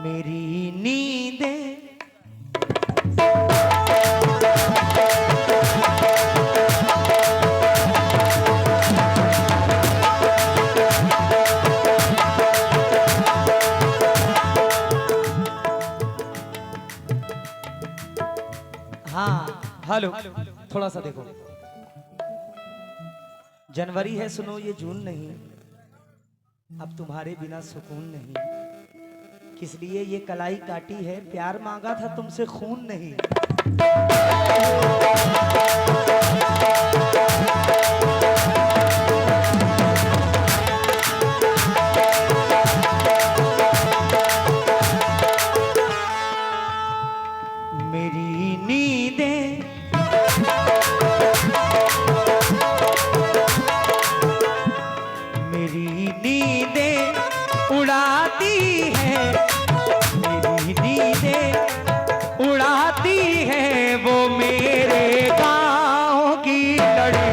मेरी नींदें हाँ हेलो, थोड़ा सा देखो। जनवरी है सुनो, ये जून नहीं। अब तुम्हारे बिना सुकून नहीं, किस लिए ये कलाई काटी है? प्यार मांगा था तुमसे, खून नहीं। मेरी नींदें मेरी नींदें उड़ाती है, मेरी नींदें उड़ाती है वो मेरे गाँव की लड़की।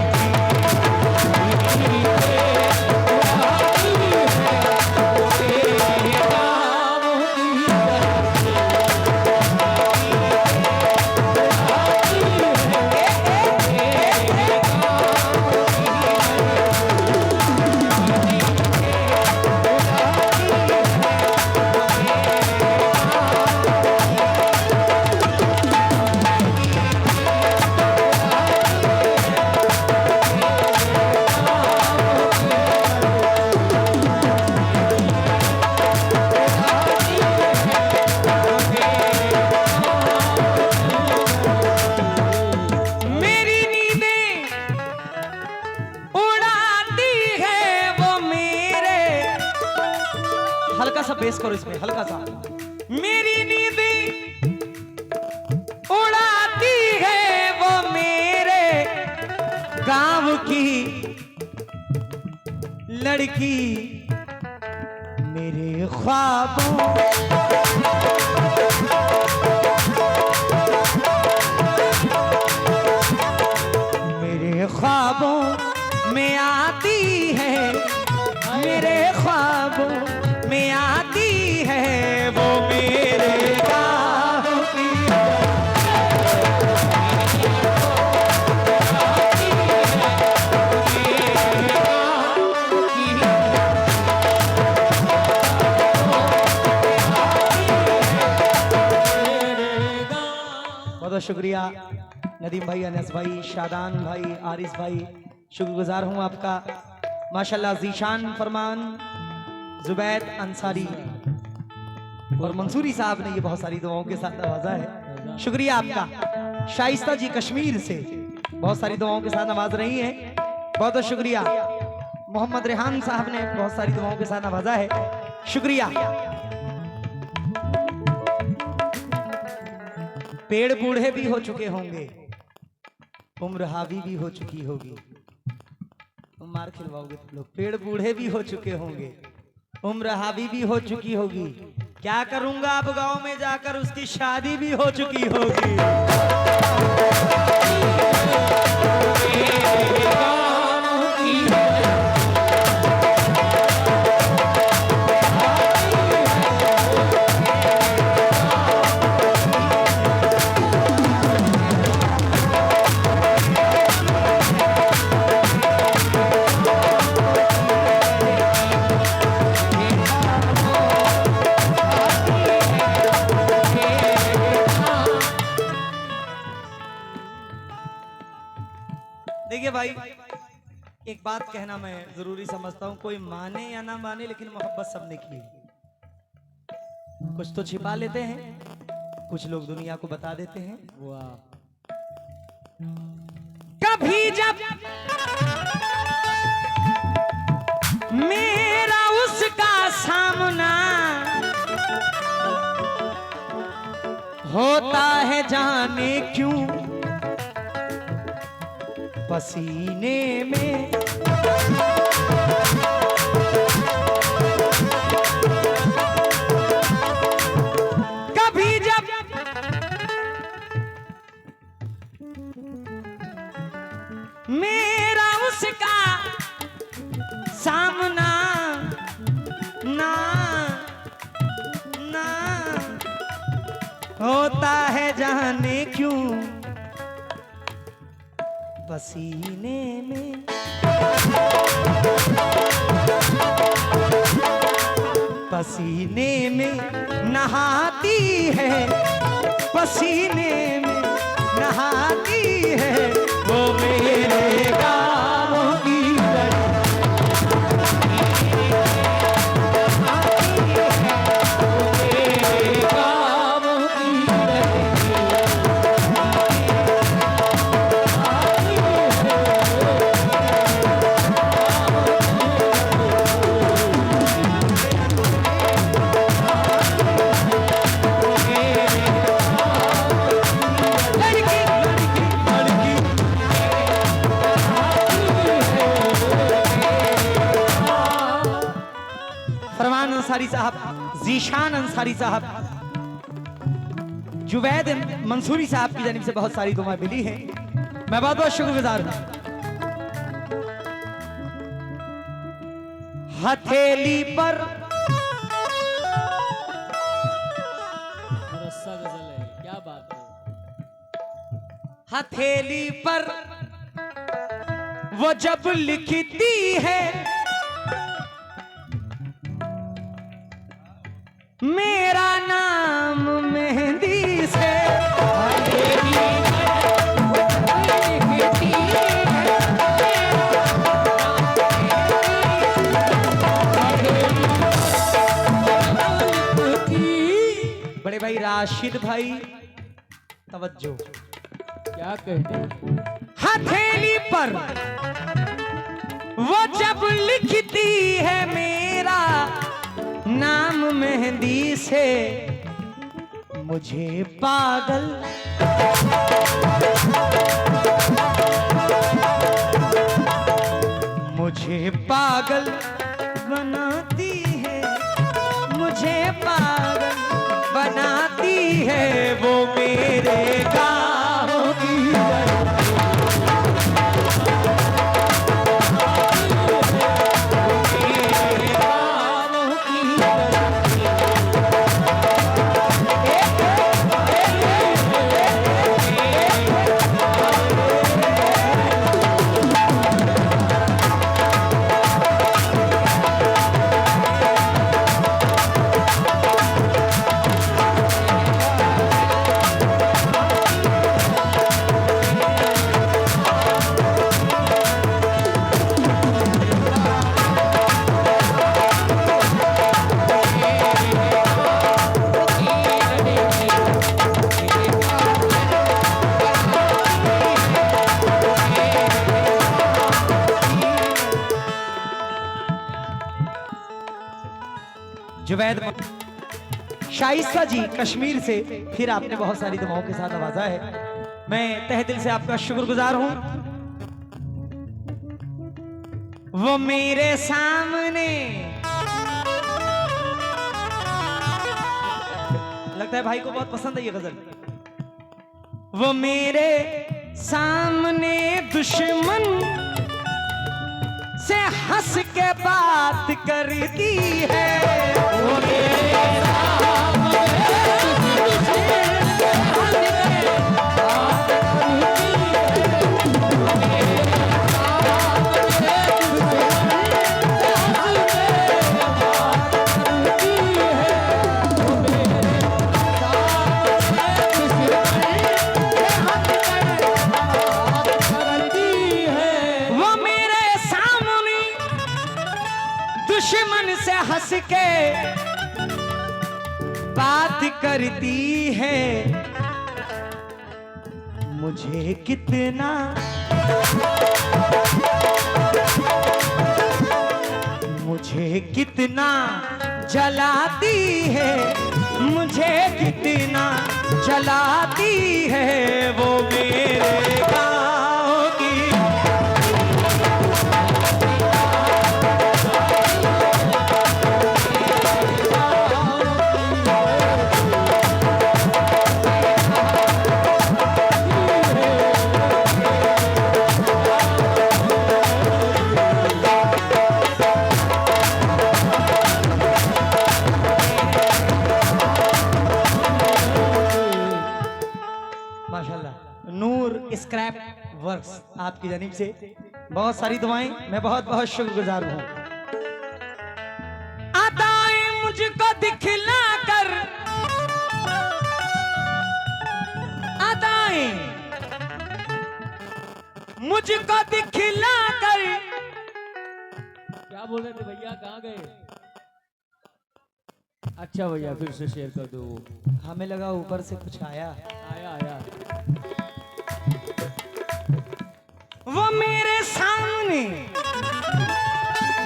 हल्का सा बेस करो इसमें, हल्का सा। मेरी नींद उड़ाती है वो मेरे गांव की लड़की। मेरे ख्वाबों मेरे ख्वाबों में आती है, मेरे ख्वाबों में आती है वो मेरे गाँव की। बहुत शुक्रिया नदीम भाई, अनस भाई, शादान भाई, आरिस भाई, शुक्रगुजार हूँ आपका। माशाल्लाह जीशान फरमान, जुबैद अंसारी और मंसूरी साहब ने ये बहुत सारी दुआओं के साथ नवाजा है। शुक्रिया आपका। शाइस्ता जी कश्मीर से बहुत सारी दुआओं के साथ नवाज रही हैं, बहुत बहुत शुक्रिया। मोहम्मद रेहान साहब ने बहुत सारी दुआओं के साथ नवाजा है, शुक्रिया। पेड़ बूढ़े भी हो चुके होंगे, उम्र हावी भी हो चुकी होगी। तुम मार खिलवाओगे तुम लोग। पेड़ बूढ़े भी हो चुके होंगे, उम्र हावी भी हो चुकी होगी। क्या करूंगा अब गांव में जाकर, उसकी शादी भी हो चुकी होगी। देखिए भाई, एक बात कहना मैं जरूरी समझता हूं, कोई माने या ना माने लेकिन मोहब्बत सबने की। कुछ तो छिपा लेते हैं, कुछ लोग दुनिया को बता देते हैं। वाह। कभी जब मेरा उसका सामना होता है जाने क्यों पसीने में, कभी जब मेरा उसका सामना ना ना होता है जाने क्यों पसीने में। पसीने में नहाती है, पसीने में नहाती है वो मेरे गाँव की फरमान अंसारी साहब, जीशान अंसारी साहब, जुवैद मंसूरी साहब की जानिब से बहुत सारी दुआएं मिली हैं। मैं बहुत बहुत शुक्रगुजार हूं। हथेली पर गजल है, क्या बात है। हथेली पर वो जब लिखती है मेरा नाम मेहंदी से, बड़े भाई राशिद भाई तवज्जो, क्या कहते हैं। हथेली पर वो जब लिखती है मेरा नाम मेहंदी से, मुझे पागल मुझे पागल बनाती है, मुझे पागल बनाती है वो मेरे गाँव की जुवैद शाइस्ता जी कश्मीर से फिर आपने बहुत सारी दुआओं के साथ नवाजा है। मैं तहे दिल से आपका शुक्रगुजार हूं। वो मेरे सामने, लगता है भाई को बहुत पसंद है ये गजल। वो मेरे सामने दुश्मन से हंस के बात करती है, वो मेरे सामने दुश्मन से हंस के बात करती है, मुझे कितना जलाती है, मुझे कितना जलाती है वो मेरे गाँव की। स्क्रैप वर्क्स आपकी जानिब से बहुत सारी दुआएं, मैं बहुत बहुत शुक्रगुजार हूँ। अदाएं मुझको दिखला कर, अदाएं मुझको दिखला कर। क्या बोल रहे थे भैया, कहाँ गए? अच्छा भैया फिर से शेयर कर दो। हमें लगा ऊपर से कुछ आया। आया आया। वो मेरे सामने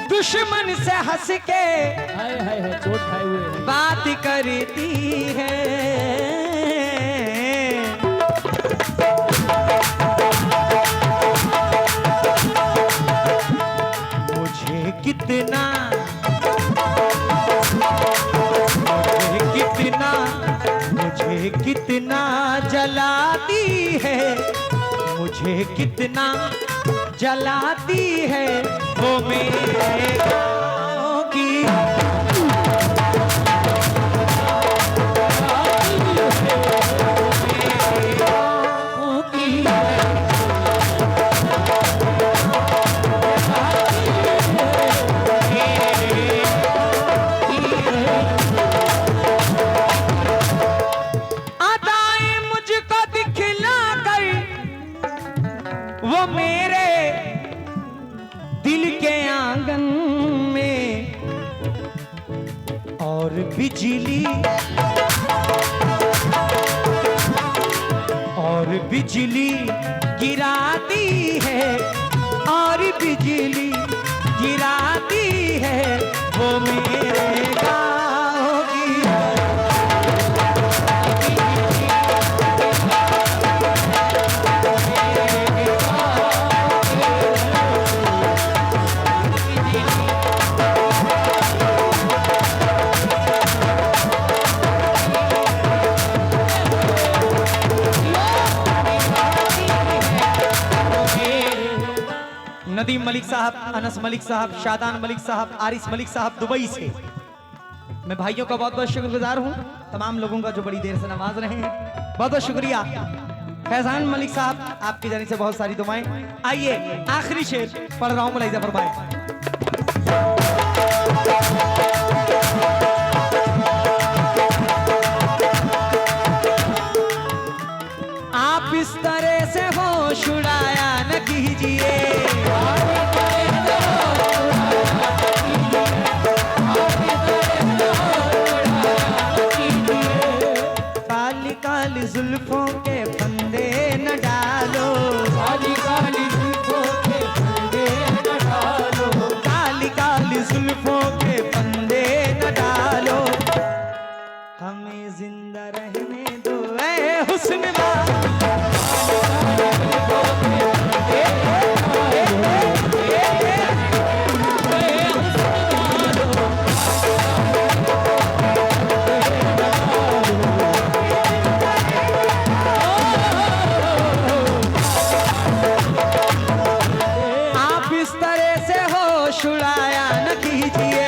दुश्मन से हंस के हाय हाय हाय, चोट खाए हुए हैं। बात करती है। मुझे कितना मुझे कितना जलाती है, मुझे कितना जलाती है वो मेरे गाँव की। वो मेरे दिल के आंगन में और बिजली गिराती है, और बिजली गिराती है वो मेरे गाँव की। नदीम मलिक साहब, अनस मलिक साहब, शादान मलिक साहब, आरिस मलिक साहब दुबई से, मैं भाइयों का बहुत बहुत शुक्रगुजार हूँ। तमाम लोगों का जो बड़ी देर से नवाज रहे हैं, बहुत बहुत शुक्रिया। फैजान मलिक साहब आपकी जानिब से बहुत सारी दुआएं। आइए आखिरी शेर पढ़ रहा हूँ, मुलाहिजा फरमाएं। आप इस तरह से होश उड़ाया न कीजिए, काली काली जुल्फों के फंदे न डालो, काली काली जुल्फों के फंदे न डालो, काली काली जुल्फों के फंदे न डालो। हमें जिंदा रहने दो ऐ हुस्न वाला। छुड़ाया न कीजिए,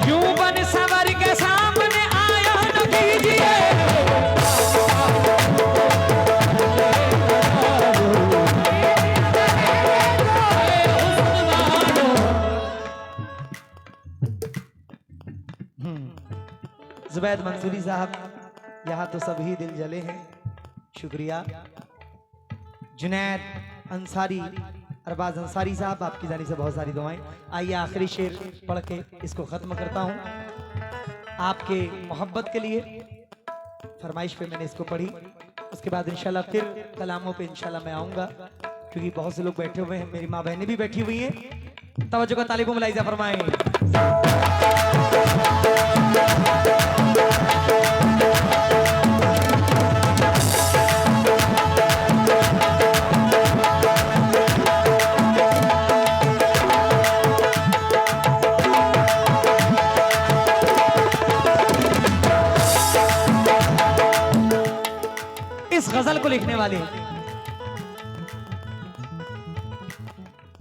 यूं बन सवर के सामने आया न कीजिए। जुबैद मंसूरी साहब, यहाँ तो सभी दिल जले हैं, शुक्रिया। जुनैद अंसारी, अरबाज अंसारी साहब आपकी जानिब से बहुत सारी दुआएं। आइए आखिरी शेर पढ़ के इसको ख़त्म करता हूँ। आपके मोहब्बत के लिए फरमाइश पे मैंने इसको पढ़ी, उसके बाद इंशाल्लाह फिर कलामों पे इंशाल्लाह मैं आऊँगा, क्योंकि बहुत से लोग बैठे हुए हैं, मेरी माँ बहनें भी बैठी हुई हैं। तवज्जो का तालिबों मुलाहिजा फरमाएं। इस गजल को लिखने वाले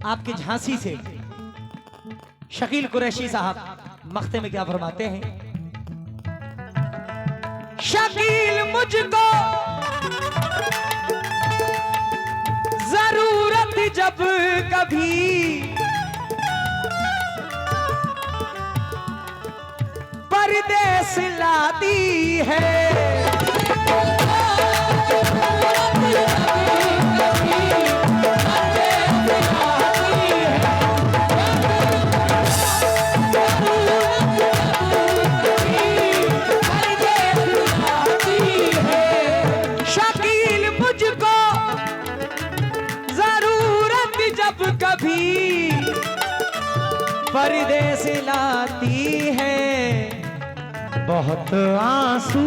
आपके झांसी से शकील कुरैशी साहब, मख्ते में क्या फरमाते हैं? शकील मुझको जरूरत जब कभी परदेस लाती है, शकील मुझको जरूरत जब कभी परदेस लाती है, बहुत आंसू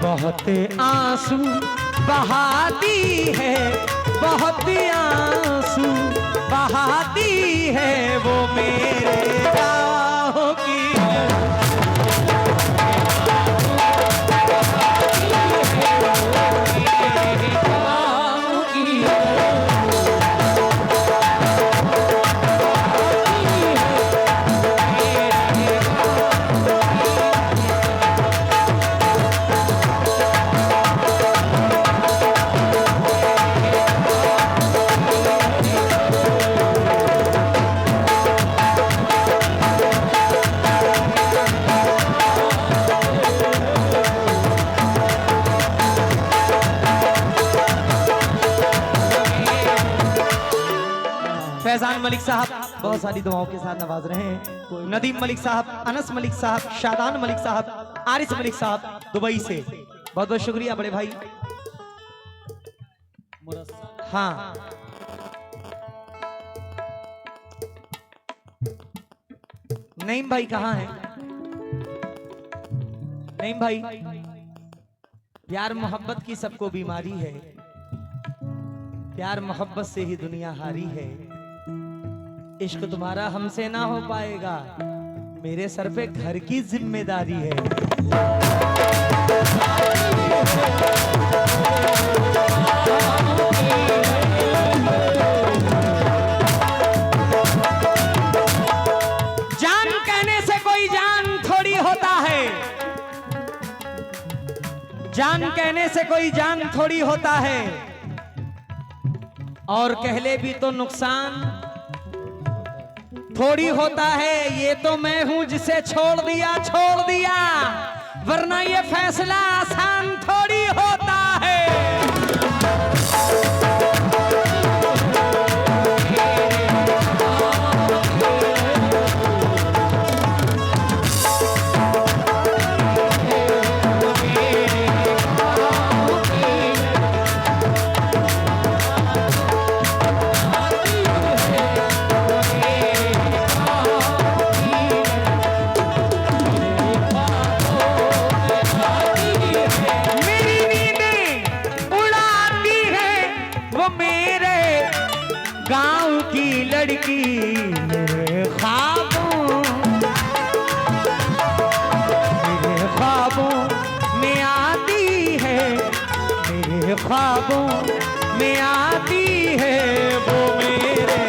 बहुत आंसू बहाती है, बहुत आंसू बहाती है वो मेरे राहों की। फैजान मलिक साहब बहुत सारी दुआओं के साथ नवाज रहे हैं। नदीम मलिक साहब, अनस मलिक साहब, शादान मलिक साहब, आरिस मलिक साहब दुबई से बहुत बहुत शुक्रिया बड़े भाई। हाँ नईम भाई कहाँ हैं? नईम भाई, प्यार मोहब्बत की सबको बीमारी है, प्यार मोहब्बत से ही दुनिया हारी है, इश्क तुम्हारा हमसे ना हो पाएगा, मेरे सर पे घर की जिम्मेदारी है। जान कहने से कोई जान थोड़ी होता है, जान कहने से कोई जान थोड़ी होता है, और कह ले भी तो नुकसान थोड़ी होता है। ये तो मैं हूं जिसे छोड़ दिया, वरना ये फैसला आसान थोड़ी होता है। गांव की लड़की मेरे ख्वाबों में आती है, मेरे ख्वाबों में आती है वो मेरे